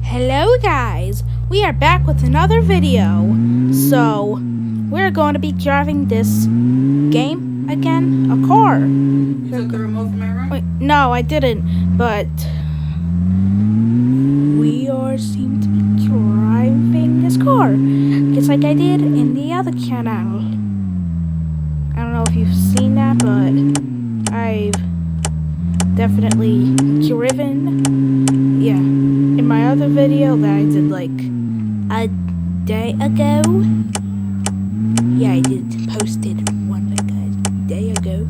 Hello guys, we are back with another video. So, we're going to be driving this game again, a car. You took the remote from my room? Wait, no, I didn't, but we seem to be driving this car, just like I did in the other channel. I don't know if you've seen that, but I've definitely driven, yeah, in my other video that I did like a day ago. Yeah, I did posted one like a day ago.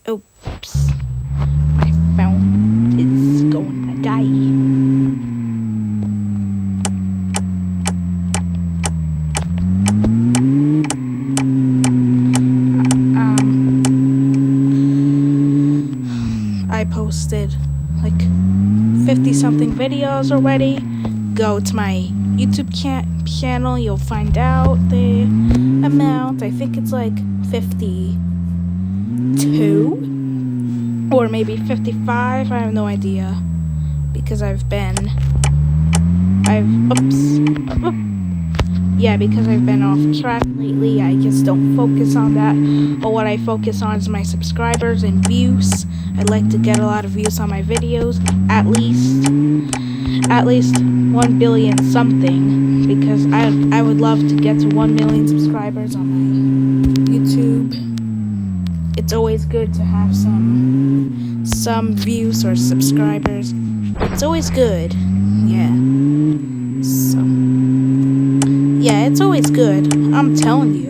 Oops, my phone is going to die. I posted like 50 something videos already. Go to my YouTube channel, you'll find out the amount. I think it's like 52 or maybe 55. I have no idea because because I've been off track lately. I just don't focus on that. But what I focus on is my subscribers and views. I'd like to get a lot of views on my videos, at least 1 billion something, because I would love to get to 1 million subscribers on my YouTube. It's always good to have some views or subscribers. It's always good. Yeah. So yeah, it's always good. I'm telling you.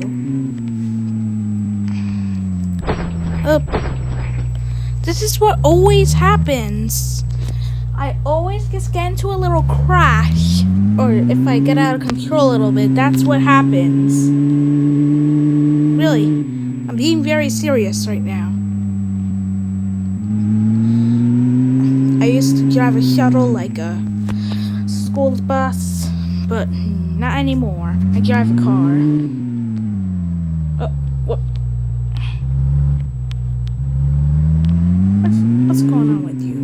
This is what always happens. I always just get into a little crash. Or if I get out of control a little bit, that's what happens. Really. I'm being very serious right now. I used to drive a shuttle like a school bus, but not anymore. I drive a car. What? What's going on with you?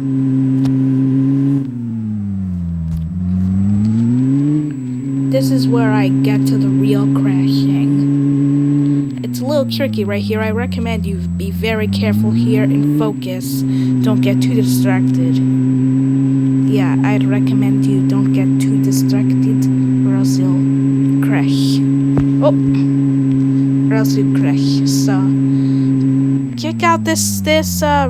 This is where I get to the real crashing. It's a little tricky right here. I recommend you be very careful here and focus. Don't get too distracted. Yeah, I'd recommend you don't get too distracted or else you'll crash. Or else you crash. So check out this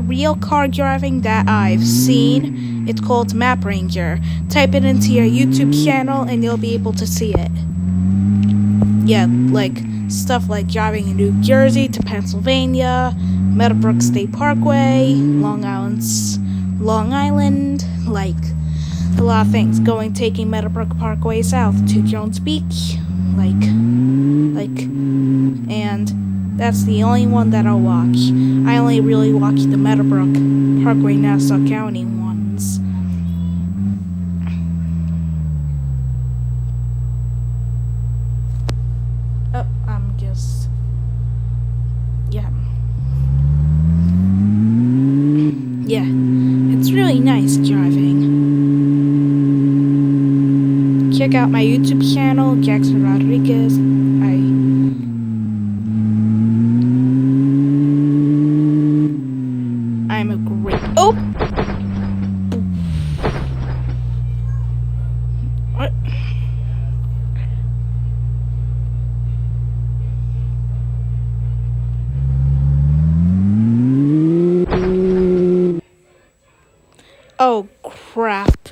real car driving that I've seen. It's called MapRanger. Type it into your YouTube channel and you'll be able to see it. Yeah, like stuff like driving in New Jersey to Pennsylvania, Meadowbrook State Parkway, Long Island, like a lot of things. Taking Meadowbrook Parkway south to Jones Beach, and that's the only one that I'll watch. I only really watch the Meadowbrook Parkway Nassau County ones. Yeah, it's really nice driving. Check out my YouTube channel, Jackson Rodriguez. I'm a great... What? Oh, crap.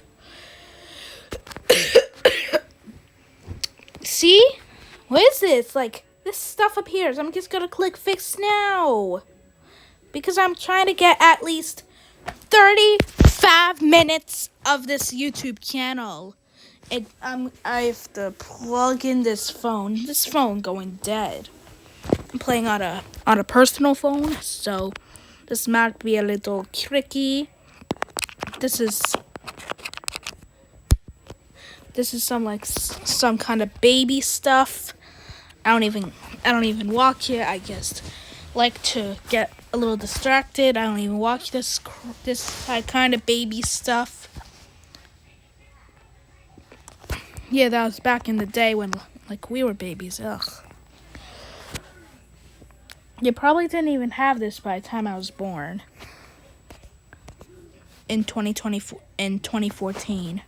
See? What is this? Like, this stuff appears. I'm just gonna click fix now. Because I'm trying to get at least 35 minutes of this YouTube channel. I have to plug in this phone. This phone going dead. I'm playing on a personal phone, so this might be a little tricky. This is some kind of baby stuff. I don't even watch it. I just like to get a little distracted. I don't even watch this kind of baby stuff. Yeah, that was back in the day when like we were babies. Ugh. You probably didn't even have this by the time I was born. In 2014.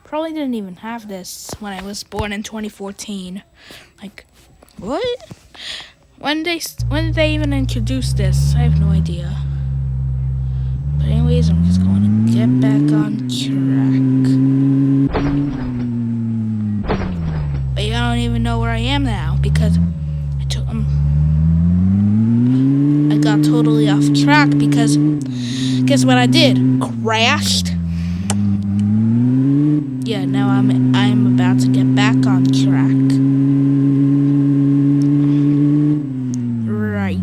Probably didn't even have this when I was born in 2014. Like, what? When did they even introduce this? I have no idea. But anyways, I'm just going to get back on track. But I don't even know where I am now because I got totally off track because guess what I did? Crashed. Yeah, now I'm about to get back on track. Right.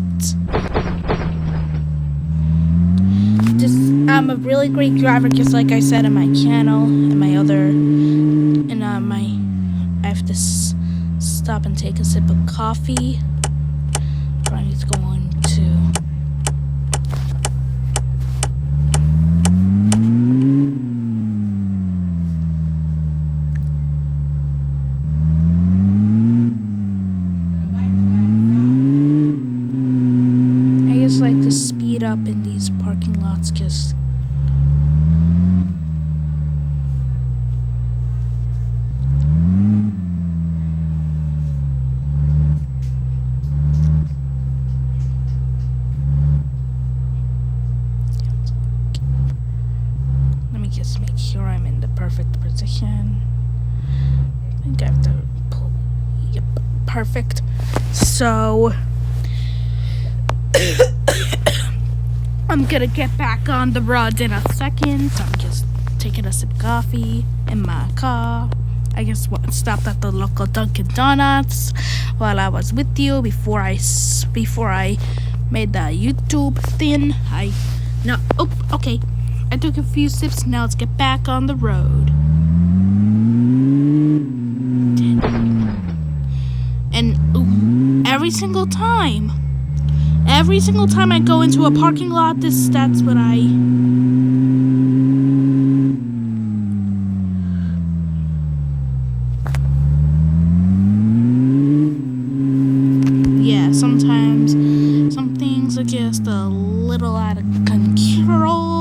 I'm a really great driver, just like I said in my channel and my other, and I have to stop and take a sip of coffee. I'm just going to. Like to speed up in these parking lots just let me just make sure I'm in the perfect position. I think I have to pull. Yep, perfect. So I'm gonna get back on the road in a second. So I'm just taking a sip of coffee in my car. I just stopped at the local Dunkin' Donuts while I was with you before I made the YouTube thing. Okay. I took a few sips. Now let's get back on the road. And every single time I go into a parking lot, that's what I. Yeah, sometimes some things are just a little out of control.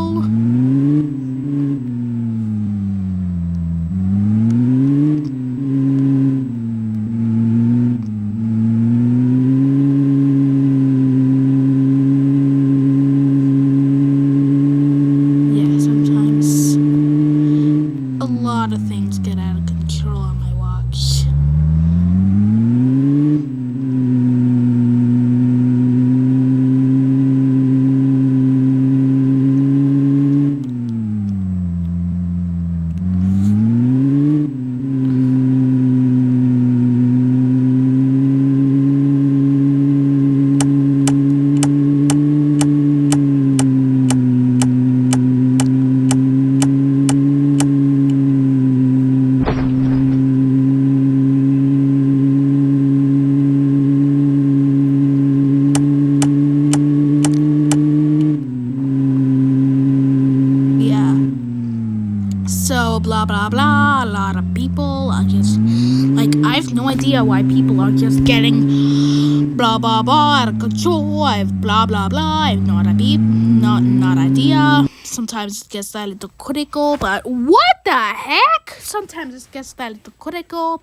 Blah blah blah. A lot of people are just like, I have no idea why people are just getting blah blah blah out of control. I have blah blah blah. I have not idea. Sometimes it gets that little critical, but what the heck? Sometimes it gets that little critical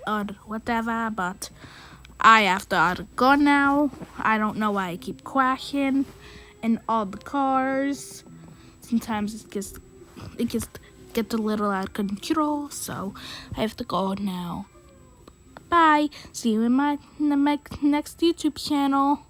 or whatever. But I have to go now. I don't know why I keep crashing in all the cars. Sometimes it just gets a little out of control, so I have to go now. Bye. See you in my next YouTube channel.